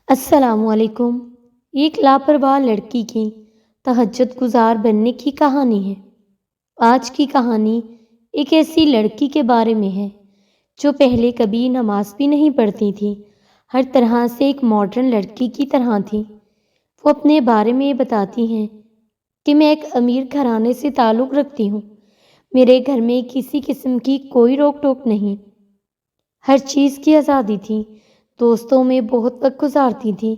السلام علیکم۔ ایک لاپرواہ لڑکی کی تہجد گزار بننے کی کہانی ہے۔ آج کی کہانی ایک ایسی لڑکی کے بارے میں ہے جو پہلے کبھی نماز بھی نہیں پڑھتی تھی، ہر طرح سے ایک ماڈرن لڑکی کی طرح تھی۔ وہ اپنے بارے میں یہ بتاتی ہیں کہ میں ایک امیر گھرانے سے تعلق رکھتی ہوں، میرے گھر میں کسی قسم کی کوئی روک ٹوک نہیں، ہر چیز کی آزادی تھی، دوستوں میں بہت وقت گزارتی تھی،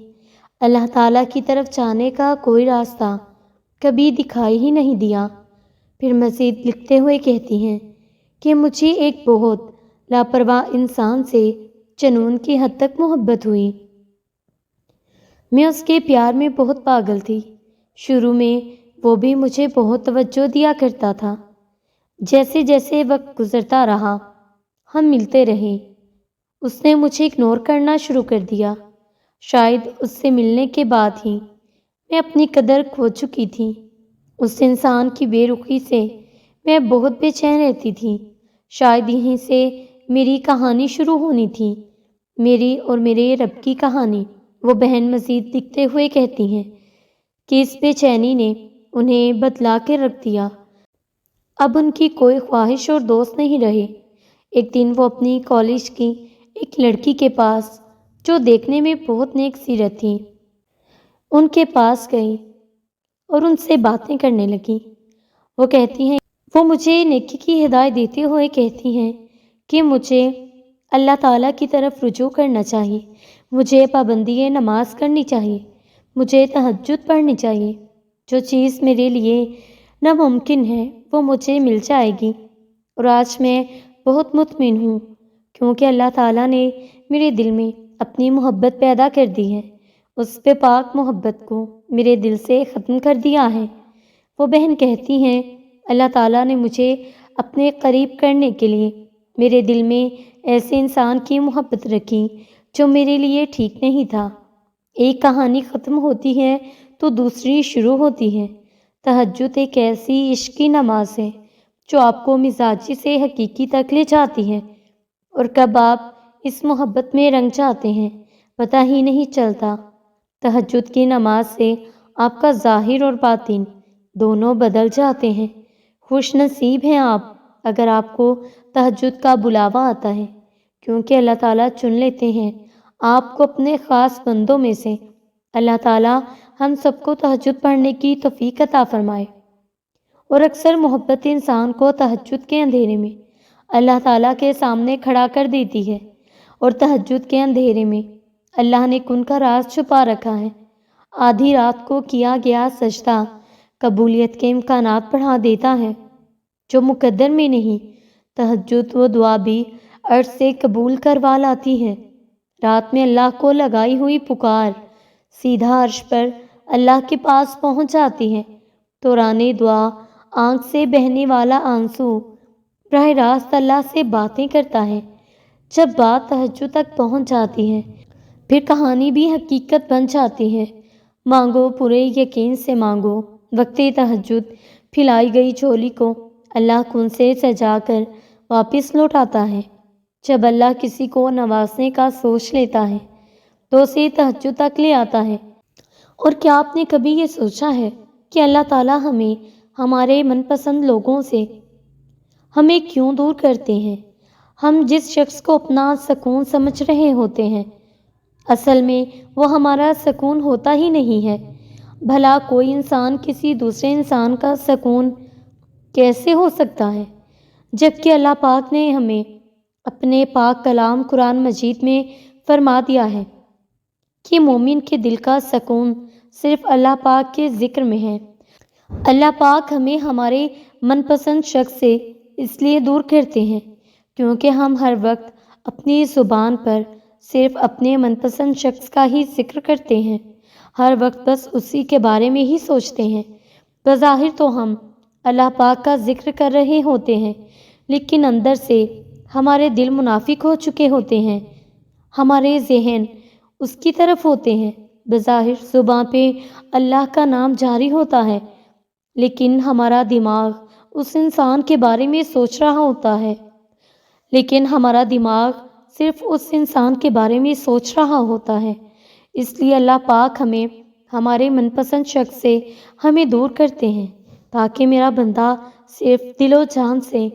اللہ تعالیٰ کی طرف جانے کا کوئی راستہ کبھی دکھائی ہی نہیں دیا۔ پھر مزید لکھتے ہوئے کہتی ہیں کہ مجھے ایک بہت لاپرواہ انسان سے جنون کی حد تک محبت ہوئی۔ میں اس کے پیار میں بہت پاگل تھی۔ شروع میں وہ بھی مجھے بہت توجہ دیا کرتا تھا۔ جیسے جیسے وقت گزرتا رہا ہم ملتے رہے، اس نے مجھے اگنور کرنا شروع کر دیا۔ شاید اس سے ملنے کے بعد ہی میں اپنی قدر کھو چکی تھی۔ اس انسان کی بے رخی سے میں بہت بے چین رہتی تھی۔ شاید یہیں سے میری کہانی شروع ہونی تھی، میری اور میرے رب کی کہانی۔ وہ بہن مزید لکھتے ہوئے کہتی ہیں کہ اس بے چینی نے انہیں بدلا کے رکھ دیا۔ اب ان کی کوئی خواہش اور دوست نہیں رہے۔ ایک دن وہ اپنی کالج کی ایک لڑکی کے پاس، جو دیکھنے میں بہت نیک سیرت تھی، ان کے پاس گئی اور ان سے باتیں کرنے لگی۔ وہ کہتی ہیں، وہ مجھے نیکی کی ہدایت دیتے ہوئے کہتی ہیں کہ مجھے اللہ تعالیٰ کی طرف رجوع کرنا چاہیے، مجھے پابندی نماز کرنی چاہیے، مجھے تہجد پڑھنی چاہیے، جو چیز میرے لیے ناممکن ہے وہ مجھے مل جائے گی۔ اور آج میں بہت مطمئن ہوں کیونکہ اللہ تعالیٰ نے میرے دل میں اپنی محبت پیدا کر دی ہے، اس پہ پاک محبت کو میرے دل سے ختم کر دیا ہے۔ وہ بہن کہتی ہیں، اللہ تعالیٰ نے مجھے اپنے قریب کرنے کے لیے میرے دل میں ایسے انسان کی محبت رکھی جو میرے لیے ٹھیک نہیں تھا۔ ایک کہانی ختم ہوتی ہے تو دوسری شروع ہوتی ہے۔ تہجد ایک ایسی عشق کی نماز ہے جو آپ کو مزاجی سے حقیقی تک لے جاتی ہے، اور کب آپ اس محبت میں رنگ جاتے ہیں پتہ ہی نہیں چلتا۔ تہجد کی نماز سے آپ کا ظاہر اور باطن دونوں بدل جاتے ہیں۔ خوش نصیب ہیں آپ اگر آپ کو تہجد کا بلاوا آتا ہے، کیونکہ اللہ تعالیٰ چن لیتے ہیں آپ کو اپنے خاص بندوں میں سے۔ اللہ تعالیٰ ہم سب کو تہجد پڑھنے کی توفیق عطا فرمائے۔ اور اکثر محبت انسان کو تہجد کے اندھیرے میں اللہ تعالیٰ کے سامنے کھڑا کر دیتی ہے، اور تہجد کے اندھیرے میں اللہ نے کن کا راز چھپا رکھا ہے۔ آدھی رات کو کیا گیا سجدہ قبولیت کے امکانات بڑھا دیتا ہے جو مقدر میں نہیں۔ تہجد وہ دعا بھی عرش سے قبول کروا لاتی ہے۔ رات میں اللہ کو لگائی ہوئی پکار سیدھا عرش پر اللہ کے پاس پہنچ جاتی ہے۔ دوران دعا آنکھ سے بہنے والا آنسو براہ راست اللہ سے باتیں کرتا ہے۔ جب بات تہجد تک پہنچ جاتی ہے پھر کہانی بھی حقیقت بن جاتی ہے۔ مانگو پورے یقین سے مانگو، وقت تہجد پھیلائی گئی جھولی کو اللہ کن سے سجا کر واپس لوٹاتا ہے۔ جب اللہ کسی کو نوازنے کا سوچ لیتا ہے تو اسے تہجد تک لے آتا ہے۔ اور کیا آپ نے کبھی یہ سوچا ہے کہ اللہ تعالیٰ ہمیں ہمارے من پسند لوگوں سے ہمیں کیوں دور کرتے ہیں؟ ہم جس شخص کو اپنا سکون سمجھ رہے ہوتے ہیں اصل میں وہ ہمارا سکون ہوتا ہی نہیں ہے۔ بھلا کوئی انسان کسی دوسرے انسان کا سکون کیسے ہو سکتا ہے، جبکہ اللہ پاک نے ہمیں اپنے پاک کلام قرآن مجید میں فرما دیا ہے کہ مومن کے دل کا سکون صرف اللہ پاک کے ذکر میں ہے۔ اللہ پاک ہمیں ہمارے من پسند شخص سے اس لیے دور کرتے ہیں کیونکہ ہم ہر وقت اپنی زبان پر صرف اپنے من پسند شخص کا ہی ذکر کرتے ہیں، ہر وقت بس اسی کے بارے میں ہی سوچتے ہیں۔ بظاہر تو ہم اللہ پاک کا ذکر کر رہے ہوتے ہیں، لیکن اندر سے ہمارے دل منافق ہو چکے ہوتے ہیں، ہمارے ذہن اس کی طرف ہوتے ہیں۔ بظاہر زبان پہ اللہ کا نام جاری ہوتا ہے، لیکن ہمارا دماغ اس انسان کے بارے میں سوچ رہا ہوتا ہے، لیکن ہمارا دماغ صرف اس انسان کے بارے میں سوچ رہا ہوتا ہے۔ اس لیے اللہ پاک ہمیں ہمارے من پسند شخص سے ہمیں دور کرتے ہیں تاکہ میرا بندہ صرف دل و جان سے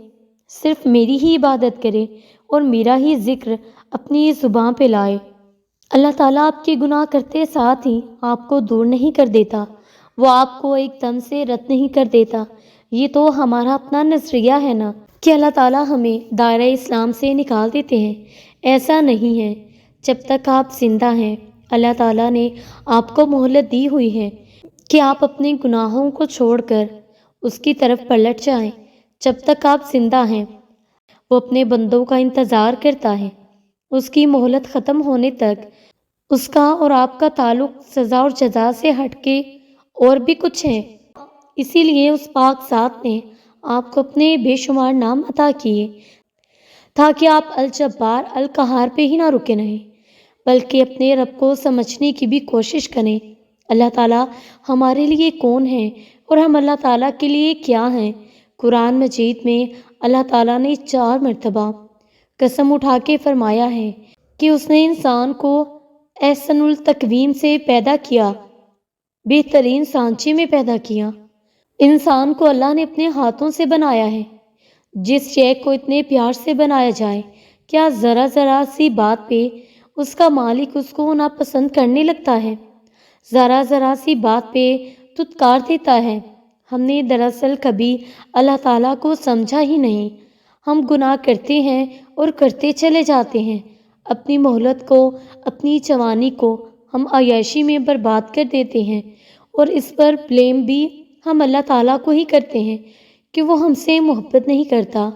صرف میری ہی عبادت کرے اور میرا ہی ذکر اپنی زبان پہ لائے۔ اللہ تعالیٰ آپ کے گناہ کرتے ساتھ ہی آپ کو دور نہیں کر دیتا، وہ آپ کو ایک دم سے رد نہیں کر دیتا۔ یہ تو ہمارا اپنا نظریہ ہے نا کہ اللہ تعالیٰ ہمیں دائرہ اسلام سے نکال دیتے ہیں، ایسا نہیں ہے۔ جب تک آپ زندہ ہیں اللہ تعالیٰ نے آپ کو مہلت دی ہوئی ہے کہ آپ اپنے گناہوں کو چھوڑ کر اس کی طرف پلٹ جائیں۔ جب تک آپ زندہ ہیں وہ اپنے بندوں کا انتظار کرتا ہے، اس کی مہلت ختم ہونے تک اس کا اور آپ کا تعلق سزا اور جزا سے ہٹ کے اور بھی کچھ ہے۔ اسی لیے اس پاک ذات نے آپ کو اپنے بے شمار نام عطا کیے تاکہ آپ الجبار القہار پہ ہی نہ رکے رہیں بلکہ اپنے رب کو سمجھنے کی بھی کوشش کریں۔ اللہ تعالیٰ ہمارے لیے کون ہے اور ہم اللہ تعالیٰ کے لیے کیا ہیں؟ قرآن مجید میں اللہ تعالیٰ نے 4 مرتبہ قسم اٹھا کے فرمایا ہے کہ اس نے انسان کو احسن التقویم سے پیدا کیا، بہترین سانچے میں پیدا کیا۔ انسان کو اللہ نے اپنے ہاتھوں سے بنایا ہے۔ جس شے کو اتنے پیار سے بنایا جائے، کیا ذرا ذرا سی بات پہ اس کا مالک اس کو ناپسند کرنے لگتا ہے؟ ذرا ذرا سی بات پہ دھتکار دیتا ہے۔ ہم نے دراصل کبھی اللہ تعالیٰ کو سمجھا ہی نہیں۔ ہم گناہ کرتے ہیں اور کرتے چلے جاتے ہیں۔ اپنی مہلت کو، اپنی جوانی کو ہم عیاشی میں برباد کر دیتے ہیں اور اس پر بلیم بھی ہم اللہ تعالیٰ کو ہی کرتے ہیں کہ وہ ہم سے محبت نہیں کرتا،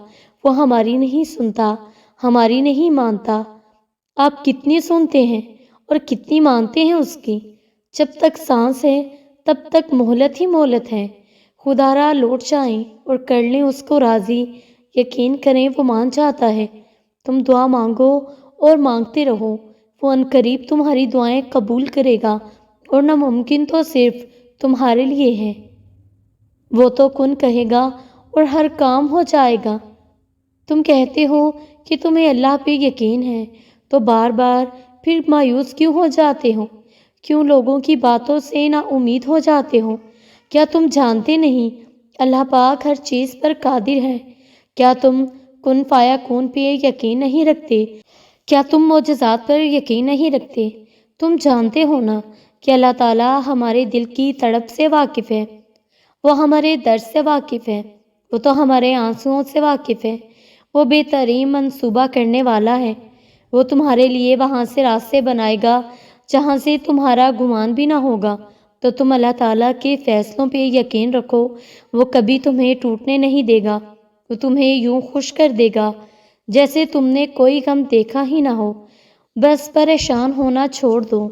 وہ ہماری نہیں سنتا، ہماری نہیں مانتا۔ آپ کتنی سنتے ہیں اور کتنی مانتے ہیں اس کی؟ جب تک سانس ہے تب تک مہلت ہی مہلت ہے۔ خدا را لوٹ جائیں اور کر لیں اس کو راضی، یقین کریں وہ مان جاتا ہے۔ تم دعا مانگو اور مانگتے رہو، وہ عنقریب تمہاری دعائیں قبول کرے گا، اور ناممکن تو صرف تمہارے لیے ہے۔ وہ تو کن کہے گا اور ہر کام ہو جائے گا۔ تم کہتے ہو کہ تمہیں اللہ پہ یقین ہے تو بار بار پھر مایوس کیوں ہو جاتے ہو؟ کیوں لوگوں کی باتوں سے نا امید ہو جاتے ہو؟ کیا تم جانتے نہیں اللہ پاک ہر چیز پر قادر ہے؟ کیا تم کن فایا کون پہ یقین نہیں رکھتے؟ کیا تم معجزات پر یقین نہیں رکھتے؟ تم جانتے ہو نا کہ اللہ تعالیٰ ہمارے دل کی تڑپ سے واقف ہے، وہ ہمارے درد سے واقف ہے، وہ تو ہمارے آنسوؤں سے واقف ہے، وہ بہترین منصوبہ کرنے والا ہے۔ وہ تمہارے لیے وہاں سے راستے بنائے گا جہاں سے تمہارا گمان بھی نہ ہوگا۔ تو تم اللہ تعالیٰ کے فیصلوں پہ یقین رکھو، وہ کبھی تمہیں ٹوٹنے نہیں دے گا، وہ تمہیں یوں خوش کر دے گا جیسے تم نے کوئی غم دیکھا ہی نہ ہو۔ بس پریشان ہونا چھوڑ دو۔